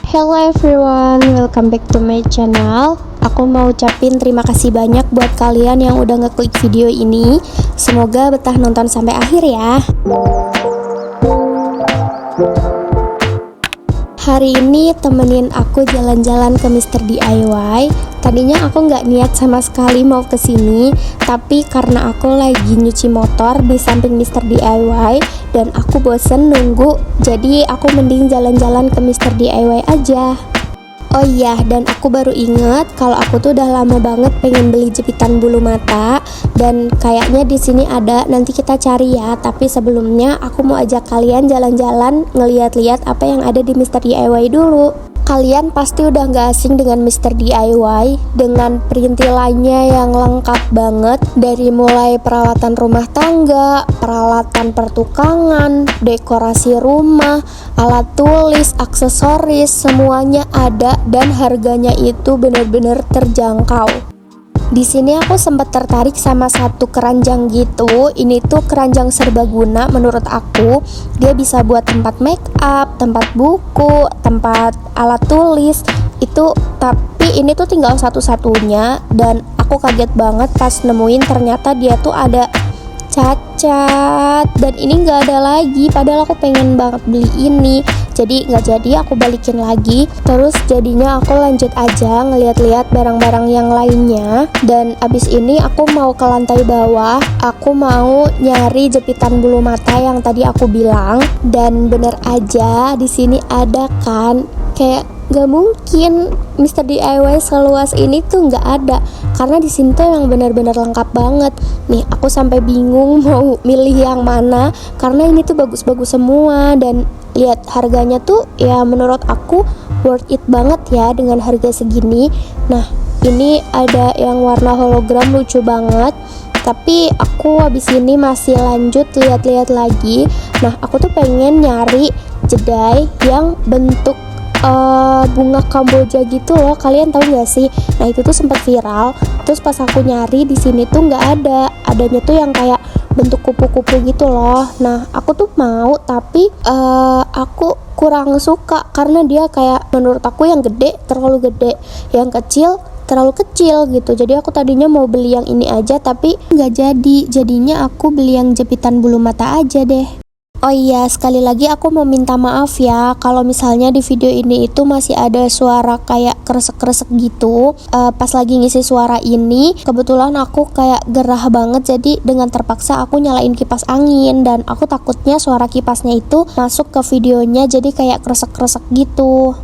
Hello everyone, welcome back to my channel. Aku mau ucapin terima kasih banyak buat kalian yang udah ngeklik video ini. Semoga betah nonton sampai akhir ya. Hari ini temenin aku jalan-jalan ke Mr. DIY. Tadinya aku nggak niat sama sekali mau kesini, tapi karena aku lagi nyuci motor di samping Mr. DIY dan aku bosen nunggu, jadi aku mending jalan-jalan ke Mr. DIY aja. Oh iya, dan aku baru inget kalau aku tuh udah lama banget pengen beli jepitan bulu mata, dan kayaknya di sini ada, nanti kita cari ya. Tapi sebelumnya aku mau ajak kalian jalan-jalan ngeliat-liat apa yang ada di Mr. DIY dulu. Kalian pasti udah gak asing dengan Mr. DIY dengan perintilannya yang lengkap banget, dari mulai peralatan rumah tangga, peralatan pertukangan, dekorasi rumah, alat tulis, aksesoris, semuanya ada dan harganya itu bener-bener terjangkau. Di sini aku sempat tertarik sama satu keranjang gitu. Ini tuh keranjang serbaguna menurut aku. Dia bisa buat tempat make up, tempat buku, tempat alat tulis. Tapi ini tuh tinggal satu-satunya dan aku kaget banget pas nemuin ternyata dia tuh ada cacat dan ini nggak ada lagi, padahal aku pengen banget beli ini. Jadi nggak jadi, aku balikin lagi. Terus jadinya aku lanjut aja ngeliat-liat barang-barang yang lainnya. Dan abis ini aku mau ke lantai bawah. Aku mau nyari jepitan bulu mata yang tadi aku bilang. Dan bener aja di sini ada kan, kayak gak mungkin Mr. DIY seluas ini tuh gak ada, karena di sini tuh yang benar-benar lengkap banget. Nih aku sampai bingung mau milih yang mana, karena ini tuh bagus-bagus semua. Dan lihat harganya tuh ya menurut aku worth it banget ya dengan harga segini. Nah ini ada yang warna hologram lucu banget, tapi aku habis ini masih lanjut lihat-lihat lagi. Nah aku tuh pengen nyari jedai yang bentuk bunga kamboja gitu loh, kalian tahu gak sih? Nah itu tuh sempat viral. Terus pas aku nyari di sini tuh nggak ada, adanya tuh yang kayak bentuk kupu-kupu gitu loh. Nah aku tuh mau, tapi aku kurang suka karena dia kayak menurut aku yang gede terlalu gede, yang kecil terlalu kecil gitu. Jadi aku tadinya mau beli yang ini aja, tapi nggak jadi. Jadinya aku beli yang jepitan bulu mata aja deh. Oh iya, sekali lagi aku mau minta maaf ya kalau misalnya di video ini itu masih ada suara kayak kresek-kresek gitu. Pas lagi ngisi suara ini, kebetulan aku kayak gerah banget, jadi dengan terpaksa aku nyalain kipas angin, dan aku takutnya suara kipasnya itu masuk ke videonya jadi kayak kresek-kresek gitu.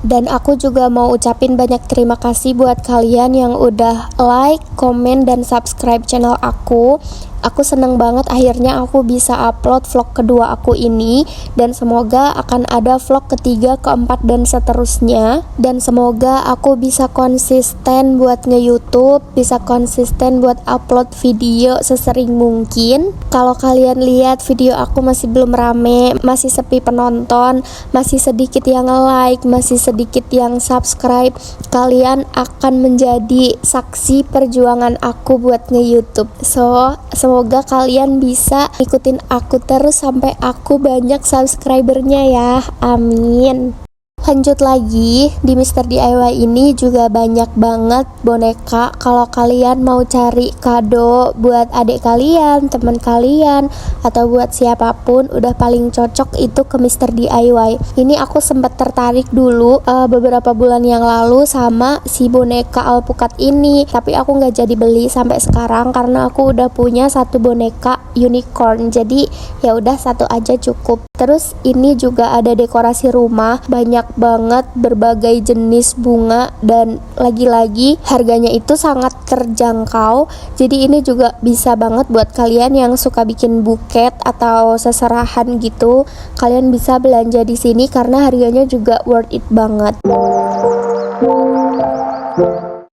Dan aku juga mau ucapin banyak terima kasih buat kalian yang udah like, komen, dan subscribe channel aku. Aku seneng banget akhirnya aku bisa upload vlog kedua aku ini, dan semoga akan ada vlog ketiga, keempat, dan seterusnya. Dan semoga aku bisa konsisten buat nge-youtube, bisa konsisten buat upload video sesering mungkin. Kalau kalian lihat video aku masih belum rame, masih sepi penonton, masih sedikit yang like, masih sedikit yang subscribe, kalian akan menjadi saksi perjuangan aku buat nge-youtube. So semoga kalian bisa ikutin aku terus sampai aku banyak subscribernya ya, amin. Lanjut lagi, di Mr. DIY ini juga banyak banget boneka. Kalau kalian mau cari kado buat adik kalian, teman kalian, atau buat siapapun, udah paling cocok itu ke Mr. DIY. Ini aku sempat tertarik dulu beberapa bulan yang lalu sama si boneka alpukat ini, tapi aku nggak jadi beli sampai sekarang karena aku udah punya satu boneka unicorn. Jadi ya udah satu aja cukup. Terus ini juga ada dekorasi rumah, banyak banget berbagai jenis bunga, dan lagi-lagi harganya itu sangat terjangkau. Jadi ini juga bisa banget buat kalian yang suka bikin buket atau seserahan gitu. Kalian bisa belanja di sini karena harganya juga worth it banget.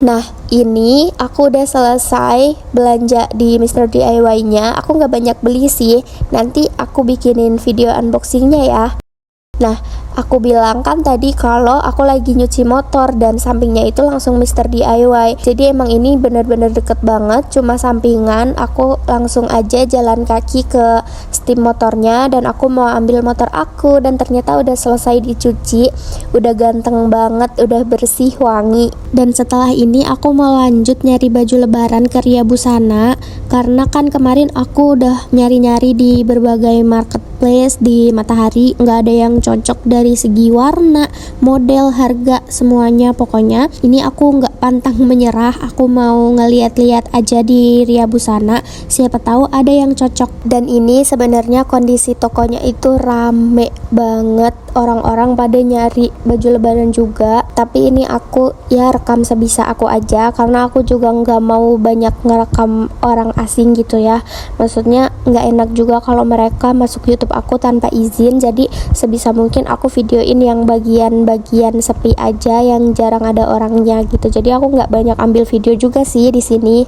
Nah ini aku udah selesai belanja di Mr. DIY-nya. Aku nggak banyak beli sih, nanti aku bikinin video unboxingnya ya. Nah Aku bilang kan tadi kalau aku lagi nyuci motor dan sampingnya itu langsung Mister DIY. Jadi emang ini bener-bener deket banget, cuma sampingan. Aku langsung aja jalan kaki ke steam motornya dan aku mau ambil motor aku, dan ternyata udah selesai dicuci. Udah ganteng banget, udah bersih, wangi. Dan setelah ini aku mau lanjut nyari baju lebaran ke Ria Busana, karena kan kemarin aku udah nyari-nyari di berbagai marketplace di Matahari, nggak ada yang cocok dari segi warna, model, harga, semuanya. Pokoknya ini aku nggak pantang menyerah, aku mau ngeliat-liat aja di Ria Busana, siapa tahu ada yang cocok. Dan ini sebenarnya kondisi tokonya itu rame banget, orang-orang pada nyari baju lebaran juga. Tapi ini aku ya rekam sebisa aku aja, karena aku juga nggak mau banyak ngerekam orang asing gitu ya. Maksudnya nggak enak juga kalau mereka masuk YouTube aku tanpa izin, jadi sebisa mungkin aku videoin yang bagian-bagian sepi aja, yang jarang ada orangnya gitu. Jadi aku nggak banyak ambil video juga sih di sini.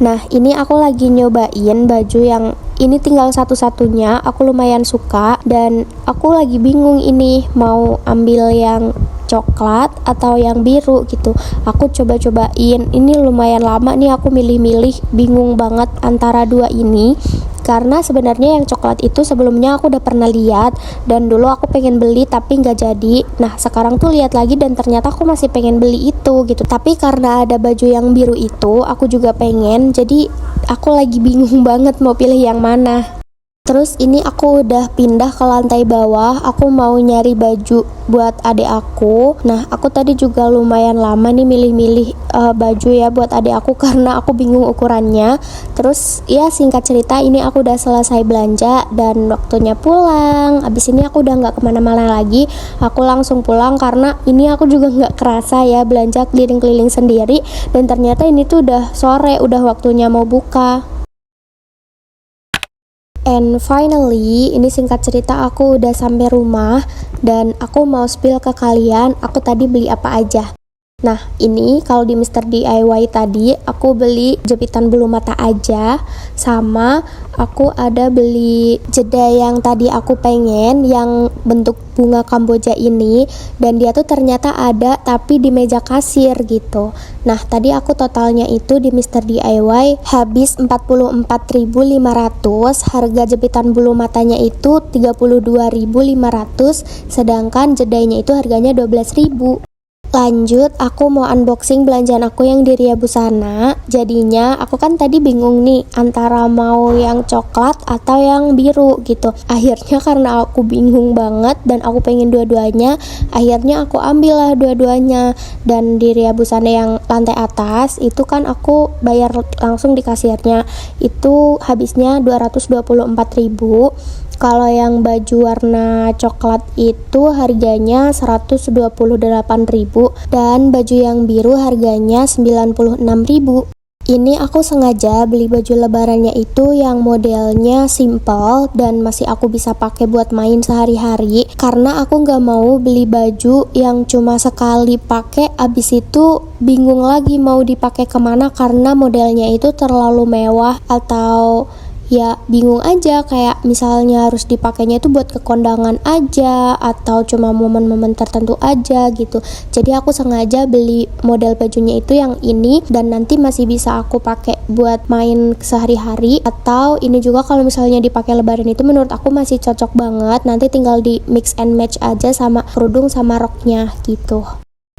Nah, ini aku lagi nyobain baju yang ini tinggal satu-satunya, aku lumayan suka dan aku lagi bingung ini mau ambil yang coklat atau yang biru gitu. Aku coba-cobain, ini lumayan lama nih aku milih-milih, bingung banget antara dua ini. Karena sebenarnya yang coklat itu sebelumnya aku udah pernah lihat dan dulu aku pengen beli tapi nggak jadi. Nah sekarang tuh lihat lagi dan ternyata aku masih pengen beli itu gitu. Tapi karena ada baju yang biru itu aku juga pengen, jadi aku lagi bingung banget mau pilih yang mana. Terus ini aku udah pindah ke lantai bawah, aku mau nyari baju buat adik aku. Nah aku tadi juga lumayan lama nih milih-milih baju ya buat adik aku karena aku bingung ukurannya. Terus ya singkat cerita ini aku udah selesai belanja dan waktunya pulang. Abis ini aku udah nggak kemana-mana lagi, aku langsung pulang karena ini aku juga nggak kerasa ya belanja keliling-keliling sendiri. Dan ternyata ini tuh udah sore, udah waktunya mau buka. And finally, ini singkat cerita aku udah sampai rumah dan aku mau spill ke kalian aku tadi beli apa aja. Nah, ini kalau di Mister DIY tadi aku beli jepitan bulu mata aja, sama aku ada beli jeda yang tadi aku pengen yang bentuk bunga Kamboja ini, dan dia tuh ternyata ada tapi di meja kasir gitu. Nah, tadi aku totalnya itu di Mister DIY habis 44.500, harga jepitan bulu matanya itu 32.500, sedangkan jedanya itu harganya 12.000. Lanjut, aku mau unboxing belanjaan aku yang di Ria Busana. Jadinya aku kan tadi bingung nih antara mau yang coklat atau yang biru gitu. Akhirnya karena aku bingung banget dan aku pengen dua-duanya, akhirnya aku ambil lah dua-duanya. Dan di Ria Busana yang lantai atas itu kan aku bayar langsung di kasirnya, itu habisnya 224.000. Kalau yang baju warna coklat itu harganya 128.000 dan baju yang biru harganya 96.000. Ini aku sengaja beli baju lebarannya itu yang modelnya simple dan masih aku bisa pakai buat main sehari-hari, karena aku nggak mau beli baju yang cuma sekali pakai abis itu bingung lagi mau dipakai kemana karena modelnya itu terlalu mewah, atau ya bingung aja kayak misalnya harus dipakainya itu buat ke kondangan aja atau cuma momen-momen tertentu aja gitu. Jadi aku sengaja beli model bajunya itu yang ini, dan nanti masih bisa aku pakai buat main sehari-hari, atau ini juga kalau misalnya dipakai lebaran itu menurut aku masih cocok banget, nanti tinggal di mix and match aja sama kerudung sama roknya gitu.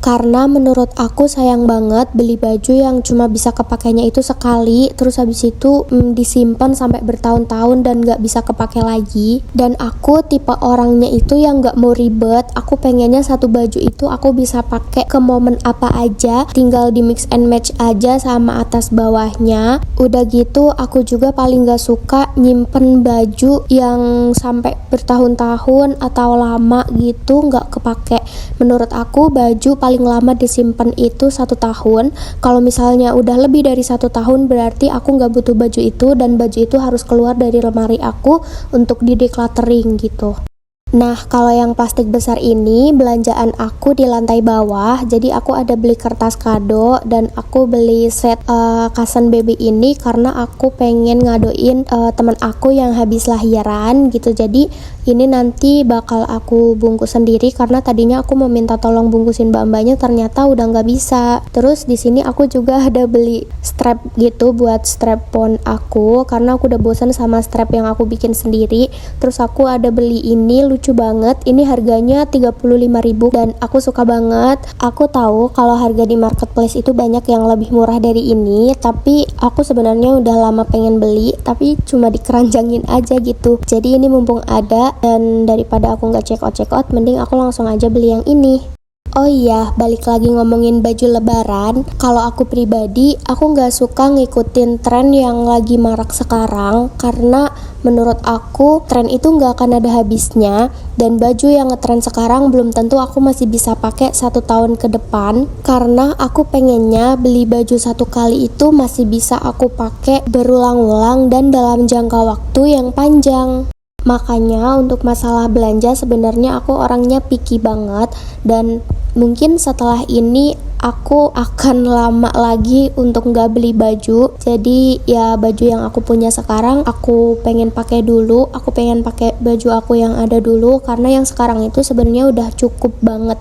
Karena menurut aku sayang banget beli baju yang cuma bisa kepakainya itu sekali, terus habis itu disimpan sampai bertahun-tahun dan gak bisa kepake lagi. Dan aku tipe orangnya itu yang gak mau ribet, aku pengennya satu baju itu aku bisa pakai ke momen apa aja, tinggal di mix and match aja sama atas bawahnya. Udah gitu aku juga paling gak suka nyimpen baju yang sampai bertahun-tahun atau lama gitu gak kepake. Menurut aku baju paling lama disimpan itu 1 tahun. Kalau misalnya udah lebih dari 1 tahun berarti aku nggak butuh baju itu, dan baju itu harus keluar dari lemari aku untuk di decluttering gitu. Nah, kalau yang plastik besar ini belanjaan aku di lantai bawah. Jadi aku ada beli kertas kado dan aku beli set kasen baby ini karena aku pengen ngadoin teman aku yang habis lahiran gitu. Jadi ini nanti bakal aku bungkus sendiri karena tadinya aku mau minta tolong bungkusin mbak-mbaknya, ternyata udah nggak bisa. Terus di sini aku juga ada beli strap gitu buat strap phone aku karena aku udah bosan sama strap yang aku bikin sendiri. Terus aku ada beli ini lucu banget, ini harganya 35.000 dan aku suka banget. Aku tahu kalau harga di marketplace itu banyak yang lebih murah dari ini, tapi aku sebenarnya udah lama pengen beli tapi cuma dikeranjangin aja gitu. Jadi ini mumpung ada dan daripada aku nggak check out mending aku langsung aja beli yang ini. Oh iya, balik lagi ngomongin baju lebaran. Kalau aku pribadi, aku nggak suka ngikutin tren yang lagi marak sekarang karena menurut aku tren itu nggak akan ada habisnya dan baju yang ngetren sekarang belum tentu aku masih bisa pakai 1 tahun ke depan karena aku pengennya beli baju 1 kali itu masih bisa aku pakai berulang-ulang dan dalam jangka waktu yang panjang. Makanya untuk masalah belanja sebenarnya aku orangnya picky banget dan mungkin setelah ini aku akan lama lagi untuk nggak beli baju. Jadi ya baju yang aku punya sekarang aku pengen pakai dulu, aku pengen pakai baju aku yang ada dulu karena yang sekarang itu sebenarnya udah cukup banget.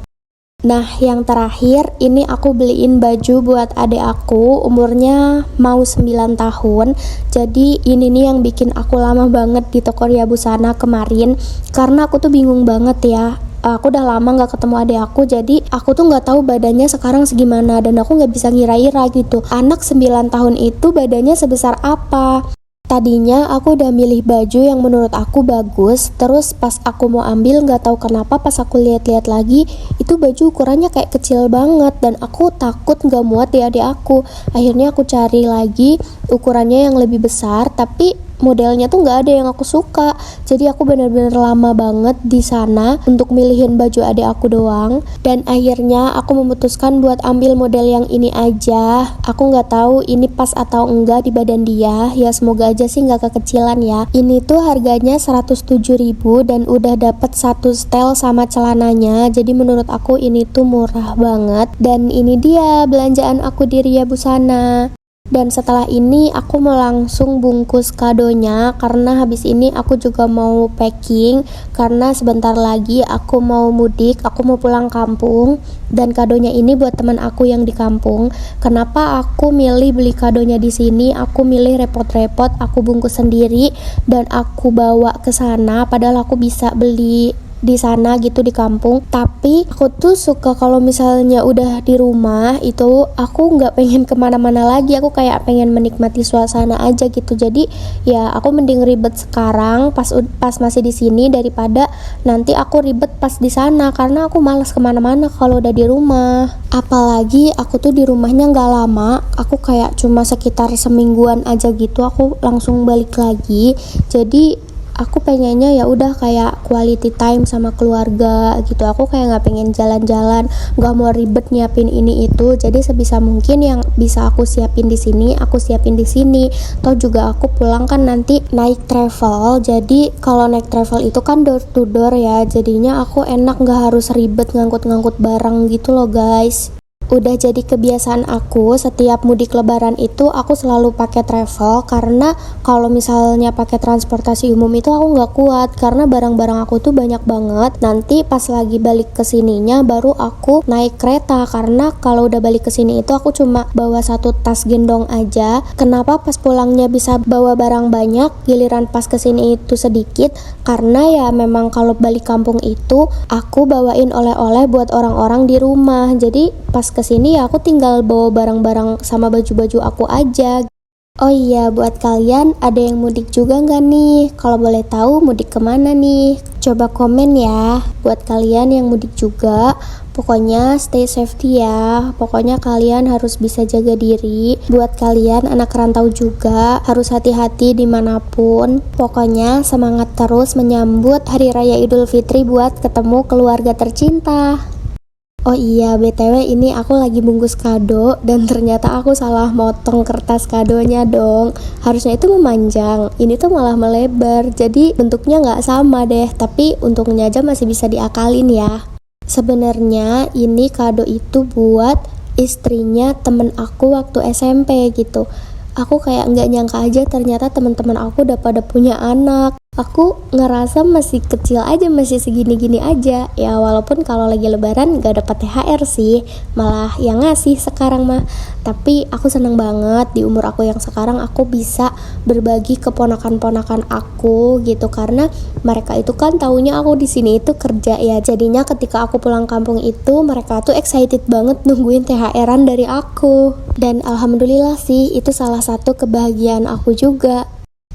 Nah, yang terakhir ini aku beliin baju buat adik aku, umurnya mau 9 tahun. Jadi ini nih yang bikin aku lama banget di toko Ria Busana kemarin karena aku tuh bingung banget ya. Aku udah lama gak ketemu adik aku, jadi aku tuh gak tahu badannya sekarang segimana dan aku gak bisa ngira-ngira gitu. Anak 9 tahun itu badannya sebesar apa? Tadinya aku udah milih baju yang menurut aku bagus, terus pas aku mau ambil nggak tahu kenapa pas aku lihat-lihat lagi itu baju ukurannya kayak kecil banget dan aku takut nggak muat di adik aku. Akhirnya aku cari lagi ukurannya yang lebih besar, tapi modelnya tuh nggak ada yang aku suka. Jadi aku benar-benar lama banget di sana untuk milihin baju adik aku doang. Dan akhirnya aku memutuskan buat ambil model yang ini aja. Aku nggak tahu ini pas atau enggak di badan dia. Ya semoga aja sih nggak kekecilan ya. Ini tuh harganya 107.000 dan udah dapet satu setel sama celananya. Jadi menurut aku ini tuh murah banget. Dan ini dia belanjaan aku di Ria Busana. Dan setelah ini aku mau langsung bungkus kadonya karena habis ini aku juga mau packing karena sebentar lagi aku mau mudik, aku mau pulang kampung dan kadonya ini buat teman aku yang di kampung. Kenapa aku milih beli kadonya di sini? Aku milih repot-repot, aku bungkus sendiri dan aku bawa ke sana padahal aku bisa beli di sana gitu di kampung. Tapi aku tuh suka kalau misalnya udah di rumah itu aku nggak pengen kemana-mana lagi, aku kayak pengen menikmati suasana aja gitu. Jadi ya aku mending ribet sekarang pas masih di sini daripada nanti aku ribet pas di sana karena aku malas kemana-mana kalau udah di rumah. Apalagi aku tuh di rumahnya nggak lama, aku kayak cuma sekitar semingguan aja gitu aku langsung balik lagi. Jadi aku pengennya ya udah kayak quality time sama keluarga gitu. Aku kayak nggak pengen jalan-jalan, nggak mau ribet nyiapin ini itu. Jadi sebisa mungkin yang bisa aku siapin di sini, aku siapin di sini. Toh juga aku pulang kan nanti naik travel. Jadi kalau naik travel itu kan door to door ya. Jadinya aku enak nggak harus ribet ngangkut-ngangkut barang gitu loh guys. Udah jadi kebiasaan aku setiap mudik lebaran itu aku selalu pakai travel karena kalau misalnya pakai transportasi umum itu aku nggak kuat karena barang-barang aku tuh banyak banget. Nanti pas lagi balik ke sininya baru aku naik kereta karena kalau udah balik ke sini itu aku cuma bawa satu tas gendong aja. Kenapa pas pulangnya bisa bawa barang banyak, giliran pas ke sini itu sedikit? Karena ya memang kalau balik kampung itu aku bawain oleh-oleh buat orang-orang di rumah. Jadi pas kesini ya aku tinggal bawa barang-barang sama baju-baju aku aja. Oh iya, buat kalian ada yang mudik juga nggak nih? Kalau boleh tahu mudik kemana nih? Coba komen ya. Buat kalian yang mudik juga, pokoknya stay safety ya. Pokoknya kalian harus bisa jaga diri. Buat kalian anak rantau juga, harus hati-hati dimanapun. Pokoknya semangat terus menyambut Hari Raya Idul Fitri buat ketemu keluarga tercinta. Oh iya, BTW ini aku lagi bungkus kado dan ternyata aku salah motong kertas kadonya dong. Harusnya itu memanjang, ini tuh malah melebar. Jadi bentuknya nggak sama deh, tapi untungnya aja masih bisa diakalin ya. Sebenarnya ini kado itu buat istrinya temen aku waktu SMP gitu. Aku kayak nggak nyangka aja ternyata teman-teman aku udah pada punya anak. Aku ngerasa masih kecil aja, masih segini-gini aja ya, walaupun kalau lagi lebaran gak dapat THR sih, malah yang ngasih sekarang mah. Tapi aku seneng banget di umur aku yang sekarang aku bisa berbagi ke ponakan-ponakan aku gitu, karena mereka itu kan taunya aku di sini itu kerja ya, jadinya ketika aku pulang kampung itu mereka tuh excited banget nungguin THR-an dari aku. Dan alhamdulillah sih itu salah satu kebahagiaan aku juga.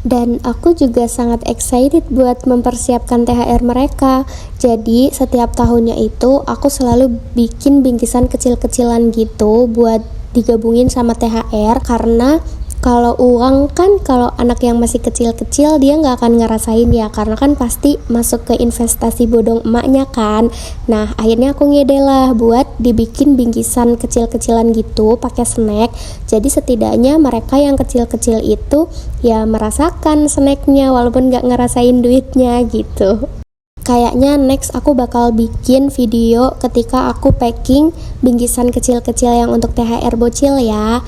Dan aku juga sangat excited buat mempersiapkan THR mereka. Jadi setiap tahunnya itu aku selalu bikin bingkisan kecil-kecilan gitu buat digabungin sama THR, karena kalau uang kan kalau anak yang masih kecil-kecil dia nggak akan ngerasain ya, karena kan pasti masuk ke investasi bodong emaknya kan. Nah akhirnya aku ngide lah buat dibikin bingkisan kecil-kecilan gitu pakai snack. Jadi setidaknya mereka yang kecil-kecil itu ya merasakan snacknya walaupun nggak ngerasain duitnya gitu. Kayaknya next aku bakal bikin video ketika aku packing bingkisan kecil-kecil yang untuk THR bocil ya.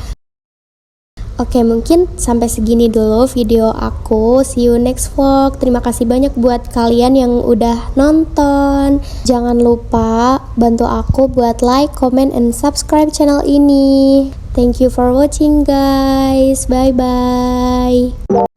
Oke, mungkin sampai segini dulu video aku. See you next vlog. Terima kasih banyak buat kalian yang udah nonton. Jangan lupa bantu aku buat like, comment, and subscribe channel ini. Thank you for watching guys. Bye bye.